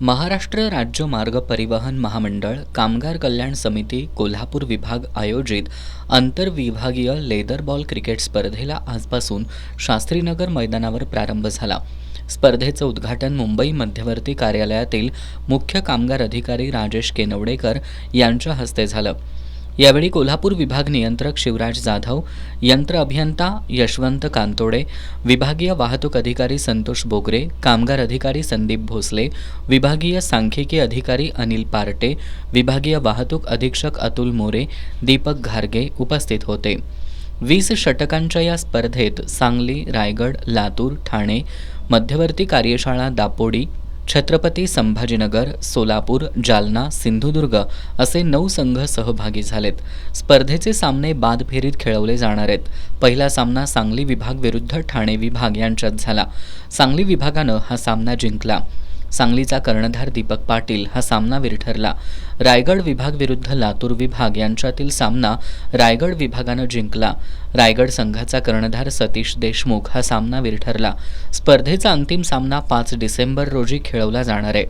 महाराष्ट्र राज्य मार्ग परिवहन महामंडळ कामगार कल्याण समिती कोल्हापूर विभाग आयोजित आंतरविभागीय लेदर बॉल क्रिकेट स्पर्धेला आजपासून शास्त्रीनगर मैदानावर प्रारंभ झाला। स्पर्धेचं उद्घाटन मुंबई मध्यवर्ती कार्यालयातील मुख्य कामगार अधिकारी राजेश केनवडेकर यांच्या हस्ते झालं। यावेळी कोल्हापूर विभाग नियंत्रक शिवराज जाधव, यंत्र अभियंता यशवंत कांतोडे, विभागीय वाहतूक अधिकारी संतोष बोगरे, कामगार अधिकारी संदीप भोसले, विभागीय सांख्यिकी अधिकारी अनिल पार्टे, विभागीय वाहतूक अधीक्षक अतुल मोरे, दीपक घारगे उपस्थित होते। 20 षटकांच्या या स्पर्धेत सांगली, रायगड, लातूर, ठाणे, मध्यवर्ती कार्यशाळा दापोडी, छत्रपती संभाजीनगर, सोलापूर, जालना, सिंधुदुर्ग असे 9 संघ सहभागी झालेत। स्पर्धेचे सामने बाद फेरीत खेळवले जाणार आहेत। पहिला सामना सांगली विभाग विरुद्ध ठाणे विभाग यांच्यात झाला। सांगली विभागानं हा सामना जिंकला। सांगलीचा कर्णधार दीपक पाटील हा सामनावीर ठरला। रायगड विभाग विरुद्ध लातूर विभाग यांच्यातील सामना रायगड विभागानं जिंकला। रायगड संघाचा कर्णधार सतीश देशमुख हा सामनावीर ठरला। स्पर्धेचा अंतिम सामना 5 डिसेंबर रोजी खेळवला जाणार आहे।